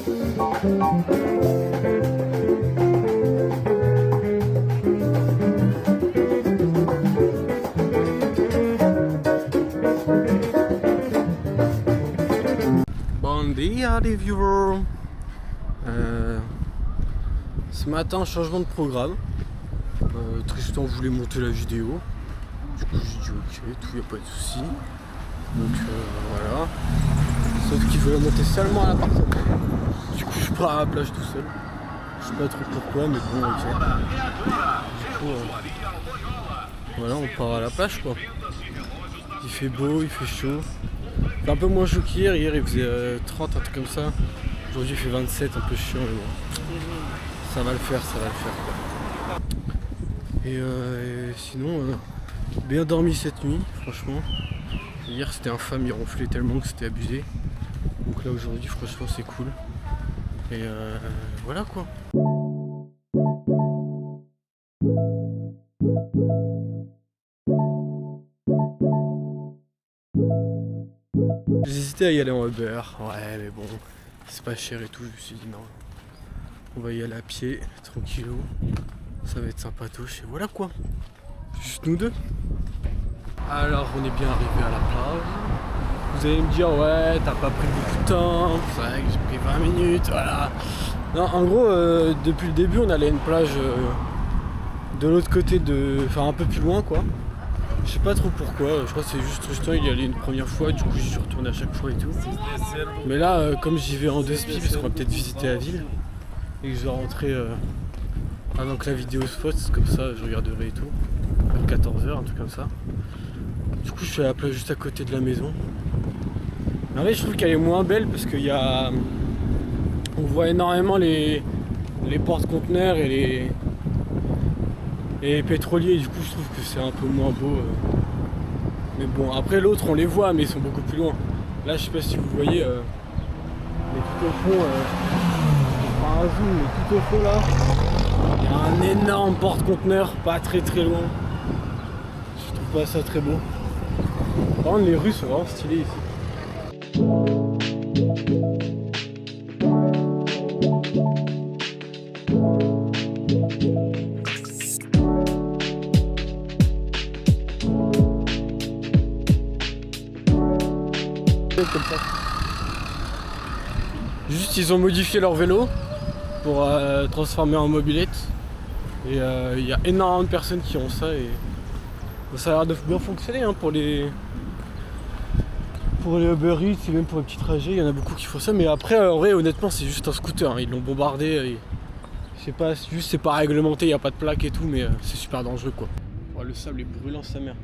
Bon dia les viewers. Ce matin, changement de programme. Tristan voulait monter la vidéo. Du coup j'ai dit ok, tout, y a pas de souci. Donc voilà. Sauf qu'il veut la monter seulement à l'appartement. Du coup je pars à la plage tout seul. Je sais pas trop pourquoi, mais bon ok. Du coup voilà, on part à la plage quoi. Il fait beau, il fait chaud. C'est un peu moins chaud qu'hier, hier il faisait 30, un truc comme ça. Aujourd'hui il fait 27, un peu chiant mais bon. Ça va le faire, ça va le faire quoi. Et sinon, bien dormi cette nuit, franchement. Hier c'était infâme, il ronflait tellement que c'était abusé. Donc là aujourd'hui franchement c'est cool. Et voilà quoi. J'hésitais à y aller en Uber, ouais mais bon, c'est pas cher et tout, je me suis dit non. On va y aller à pied, tranquillou. Ça va être sympatoche et voilà quoi. Juste nous deux. Alors on est bien arrivé à la plage. Vous allez me dire ouais t'as pas pris beaucoup de temps. C'est vrai que j'ai pris 20 minutes, voilà. Non en gros depuis le début on allait à une plage de l'autre côté enfin un peu plus loin quoi. Je sais pas trop pourquoi, je crois que c'est juste Tristan il y allait une première fois, du coup j'y suis retourné à chaque fois et tout. Mais là comme j'y vais en 2 spi parce qu'on va peut-être visiter la ville et que je dois rentrer avant que la vidéo se fasse, comme ça je regarderai et tout. À 14h, un truc comme ça. Du coup je suis à la plage juste à côté de la maison. En fait je trouve qu'elle est moins belle parce qu'il y a... On voit énormément les porte-conteneurs et les pétroliers, du coup je trouve que c'est un peu moins beau. Mais bon, après l'autre on les voit mais ils sont beaucoup plus loin. Là je sais pas si vous voyez, mais tout au fond, pas un zoom, mais tout au fond là, il y a un énorme porte-conteneur, pas très loin. Je trouve pas ça très beau. Par contre les rues sont vraiment stylées ici. Comme ça. Juste ils ont modifié leur vélo pour transformer en mobilette et il y a énormément de personnes qui ont ça et ça a l'air de bien fonctionner hein, pour les Uber Eats et même pour les petits trajets, il y en a beaucoup qui font ça mais après en vrai honnêtement c'est juste un scooter, hein. Ils l'ont bombardé et, je sais pas, juste c'est pas réglementé, il n'y a pas de plaque et tout mais c'est super dangereux quoi. Oh, le sable est brûlant sa mère.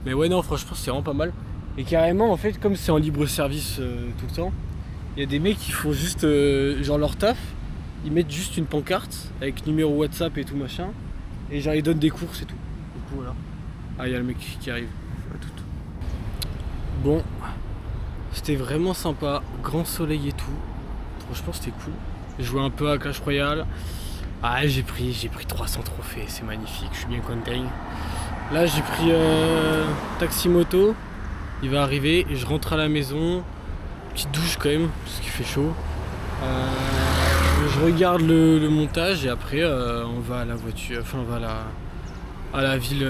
Mais ouais non franchement c'est vraiment pas mal. Et carrément en fait comme c'est en libre service tout le temps, il y a des mecs qui font juste genre leur taf, ils mettent juste une pancarte avec numéro WhatsApp et tout machin, et genre ils donnent des courses et tout. Du coup voilà. Ah il y a le mec qui arrive. Bon, c'était vraiment sympa, grand soleil et tout. Franchement c'était cool. J'ai joué un peu à Clash Royale. Ah j'ai pris 300 trophées, c'est magnifique, je suis bien content. Là j'ai pris taxi moto, il va arriver et je rentre à la maison, petite douche quand même parce qu'il fait chaud. Je regarde le montage et après on va à la voiture, enfin on va à la ville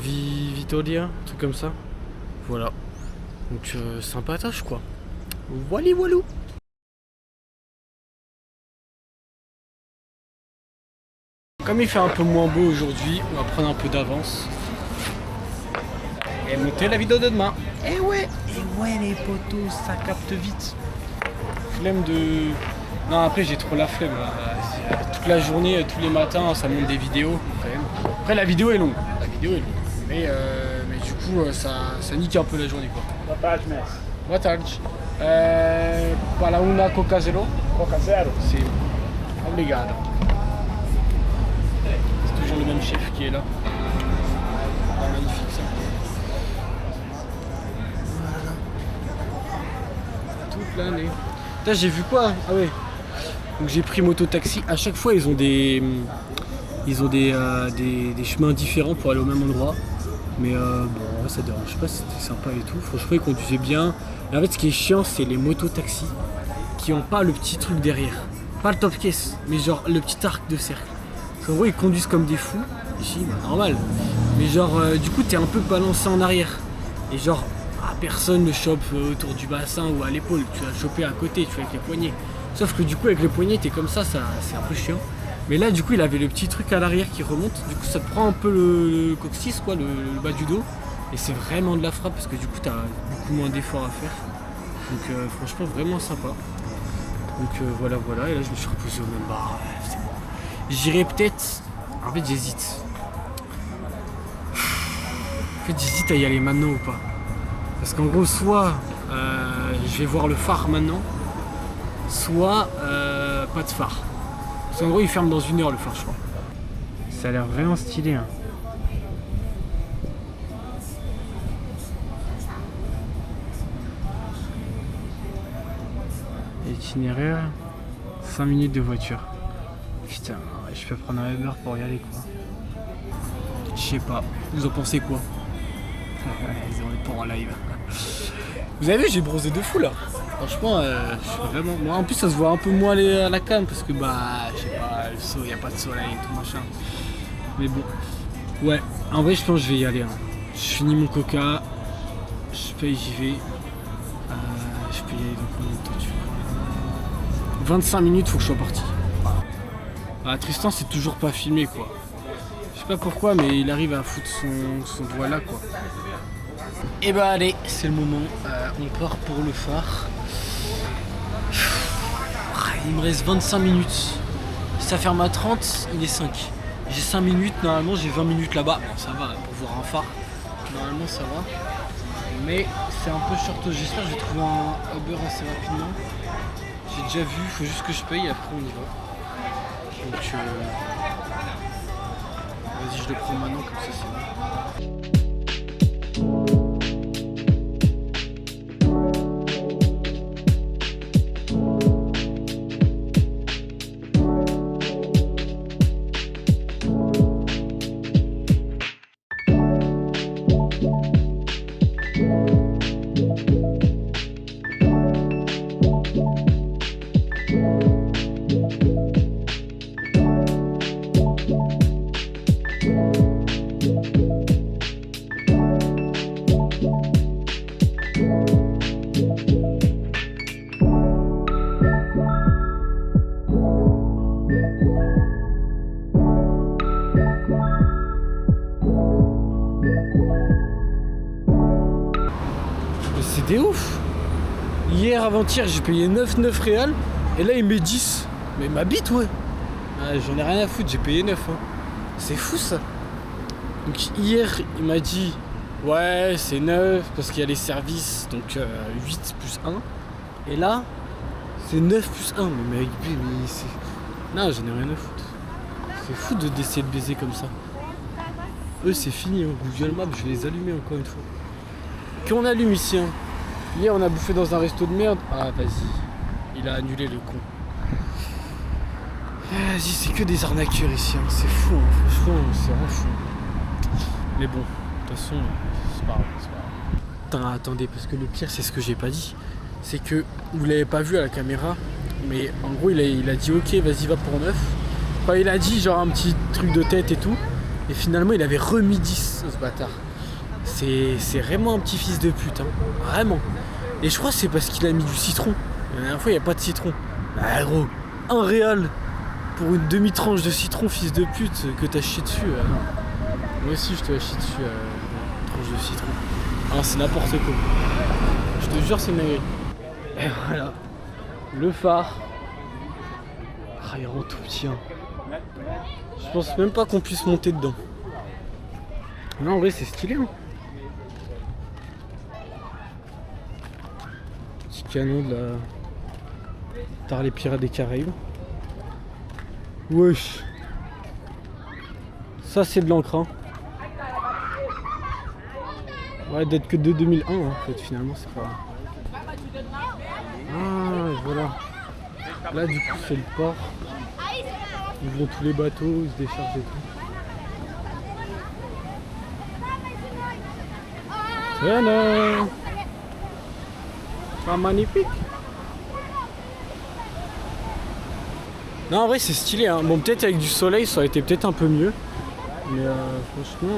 Vitoria, un truc comme ça. Voilà, donc sympatoche quoi. Voilà voilou. Comme il fait un peu moins beau aujourd'hui, on va prendre un peu d'avance et monter la vidéo de demain. Et ouais les potos, ça capte vite. Flemme de... Non après j'ai trop la flemme là. Toute la journée, tous les matins, ça monte des vidéos quand même. Après la vidéo est longue, mais du coup ça nique un peu la journée quoi. Boa tarde. Para una Coca Zero. Coca Zero? Sim. Obrigado. C'est toujours le même chef qui est là. Ah, magnifique ça. Voilà. Toute l'année. Putain, j'ai vu quoi? Ah ouais. Donc j'ai pris moto-taxi. À chaque fois, ils ont des chemins différents pour aller au même endroit. Mais bon, ça dérange pas, c'était sympa et tout. Franchement, ils conduisaient bien. Et en fait, ce qui est chiant, c'est les motos-taxis qui ont pas le petit truc derrière. Pas le top case, mais genre le petit arc de cercle. Parce qu'en gros, ils conduisent comme des fous. Ici, bah, normal. Mais genre, du coup, t'es un peu balancé en arrière. Et genre, personne ne chope autour du bassin ou à l'épaule. Tu vas choper à côté, tu vois, avec les poignets. Sauf que du coup, avec les poignets, t'es comme ça, c'est un peu chiant. Mais là, du coup, il avait le petit truc à l'arrière qui remonte. Du coup, ça te prend un peu le coccyx, quoi, le bas du dos. Et c'est vraiment de la frappe parce que du coup, t'as beaucoup moins d'efforts à faire. Donc, franchement, vraiment sympa. Donc, voilà. Et là, je me suis reposé au même bar. C'est bon. J'irai peut-être. En fait, j'hésite. J'hésite à y aller maintenant ou pas. Parce qu'en gros, soit je vais voir le phare maintenant, soit pas de phare. Parce qu'en gros, il ferme dans 1 heure le phare, je crois. Ça a l'air vraiment stylé. Hein. Itinéraire, 5 minutes de voiture. Putain, je peux prendre un Uber pour y aller, quoi. Je sais pas. Vous en pensez quoi? Ils ont les pas en live. Vous avez vu, j'ai bronzé de fou là. Franchement, je suis vraiment. Moi en plus ça se voit un peu moins à la cam parce que bah je sais pas, le soleil, y a pas de soleil et tout machin. Mais bon. Ouais, en vrai je pense que je vais y aller. Hein. Je finis mon coca, je paye, j'y vais. Je peux y aller dans combien de temps tu veux? 25 minutes, faut que je sois parti. Ah, Tristan c'est toujours pas filmé quoi. Je sais pas pourquoi mais il arrive à foutre son doigt là quoi. Et bah allez, c'est le moment, on part pour le phare. Il me reste 25 minutes. Ça ferme à 30, il est 5. J'ai 5 minutes, normalement j'ai 20 minutes là-bas. Bon ça va, pour voir un phare, normalement ça va. Mais c'est un peu short, j'espère que je vais trouver un Uber assez rapidement. J'ai déjà vu, il faut juste que je paye et après on y va. Donc vas-y je le prends maintenant comme ça c'est bon. C'est des ouf. Hier, avant-hier, j'ai payé 9 réals et là il met 10. Mais ma bite, ouais. J'en ai rien à foutre, j'ai payé 9. Hein. C'est fou ça. Donc hier, il m'a dit ouais, c'est 9 parce qu'il y a les services, donc 8 plus 1. Et là, c'est 9 plus 1. Mais mec, c'est. Non, j'en ai rien à foutre. C'est fou d'essayer de baiser comme ça. Eux, c'est fini. Hein. Google Maps, je vais les allumer encore une fois. Qu'on allume ici. Hein. Hier, on a bouffé dans un resto de merde. Ah, vas-y. Il a annulé le con. Vas-y, c'est que des arnaqueurs ici. Hein. C'est fou. Hein. Franchement, c'est vraiment fou. Mais bon, de toute façon, c'est pas grave. Putain, attendez, parce que le pire, c'est ce que j'ai pas dit. C'est que vous l'avez pas vu à la caméra. Mais en gros, il a dit ok, vas-y, va pour 9. Enfin, il a dit genre un petit truc de tête et tout. Et finalement, il avait remis 10, ce bâtard. C'est vraiment un petit fils de pute, hein. Vraiment. Et je crois que c'est parce qu'il a mis du citron. La dernière fois, il n'y a pas de citron. Bah gros, 1 réal pour une demi-tranche de citron, fils de pute, que t'as chié dessus. Moi aussi, je te chié dessus, une tranche de citron. Ah, c'est n'importe quoi. Je te jure, c'est une dinguerie. Et voilà. Le phare. Ah, il rend tout petit, hein. Je pense même pas qu'on puisse monter dedans. Non, en vrai, c'est stylé, hein. Petit canon de la. Par les Pirates des Caraïbes. Wesh. Ça, c'est de l'encre, hein. Ouais, d'être que de 2001, hein, en fait, finalement, c'est pas. Ah, voilà. Là, du coup, c'est le port. Ils vont tous les bateaux, ils se déchargent et tout. Voilà. Pas magnifique. Non, en vrai, c'est stylé. Hein. Bon, peut-être avec du soleil, ça aurait été peut-être un peu mieux. Mais franchement,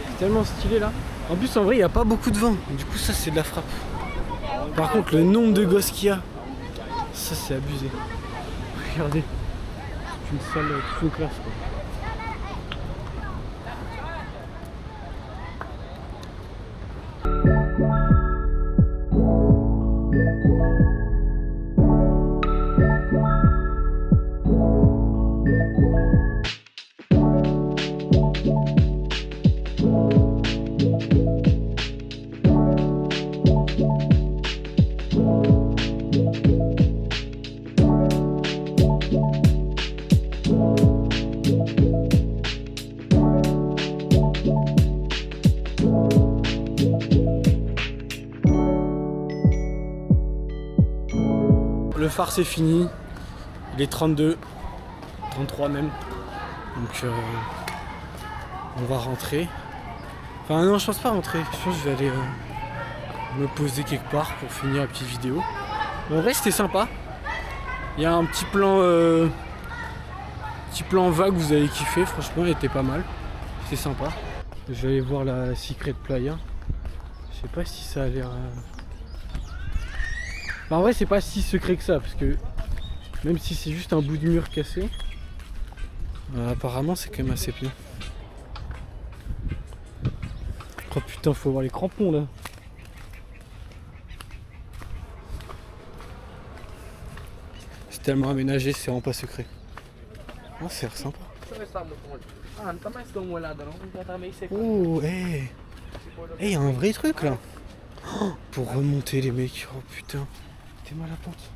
c'est tellement stylé là. En plus, en vrai, il n'y a pas beaucoup de vent. Du coup, ça, c'est de la frappe. Par contre, le nombre de gosses qu'il y a, ça, c'est abusé. Regardez. C'est une salle, toute une classe, quoi. Le phare c'est fini, il est 32, 33 même, donc on va rentrer. Enfin non, je pense pas rentrer, je pense que je vais aller me poser quelque part pour finir la petite vidéo. Mais en vrai c'était sympa, il y a un petit plan vague, vous allez kiffer, franchement il était pas mal, c'était sympa. Je vais aller voir la Secret Playa, je sais pas si ça a l'air... Bah en vrai c'est pas si secret que ça parce que même si c'est juste un bout de mur cassé, apparemment c'est quand même assez bien. Oh putain, faut voir les crampons là. C'est tellement aménagé, c'est vraiment pas secret. Oh, c'est sympa. Oh hey, hey, y a un vrai truc là. Oh, pour remonter les mecs, oh putain. T'es mal à la pente.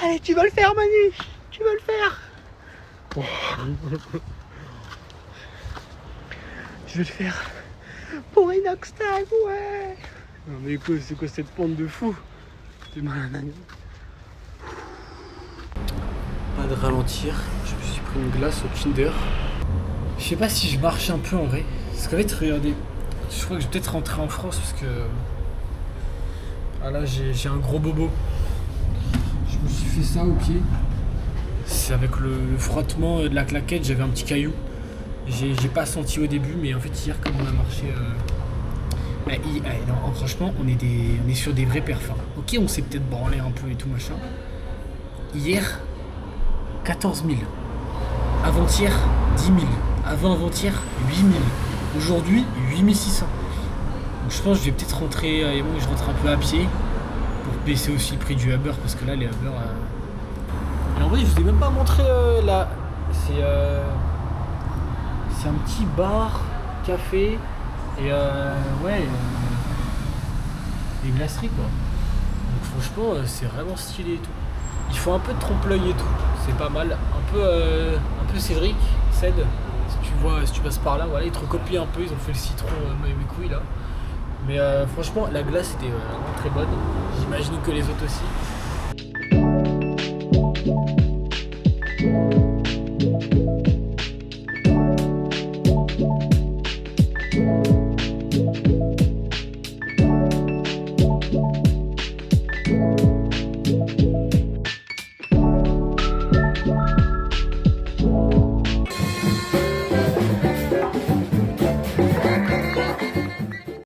Allez, tu vas le faire, Manu. Tu vas le faire. Oh. Je vais le faire pour Inoxtag, ouais. Non mais quoi, c'est quoi cette pente de fou? T'es malade. Pas de ralentir, je me suis pris une glace au Kinder. Je sais pas si je marche un peu en vrai. Parce qu'en fait, regardez, je crois que je vais peut-être rentrer en France parce que... Ah là, j'ai un gros bobo. Je me suis fait ça au pied. C'est avec le frottement de la claquette, j'avais un petit caillou. J'ai pas senti au début, mais en fait hier comme on a marché, non, franchement on est sur des vrais perfs. Ok, on s'est peut-être branlé un peu et tout machin. Hier 14 000, avant-hier 10 000, avant-avant-hier 8 000, aujourd'hui 8 600. Donc je pense que je vais peut-être rentrer, et bon, je rentre un peu à pied pour baisser aussi le prix du Uber parce que là les Uber. Et en vrai je vous ai même pas montré là. C'est un petit bar, café et des glaceries quoi. Donc franchement c'est vraiment stylé et tout. Il faut un peu de trompe-l'œil et tout, c'est pas mal. Un peu Cédric, Ced, si tu passes par là, voilà, ils te recopient un peu, ils ont fait le citron mes couilles là. Mais franchement la glace était vraiment très bonne, j'imagine que les autres aussi.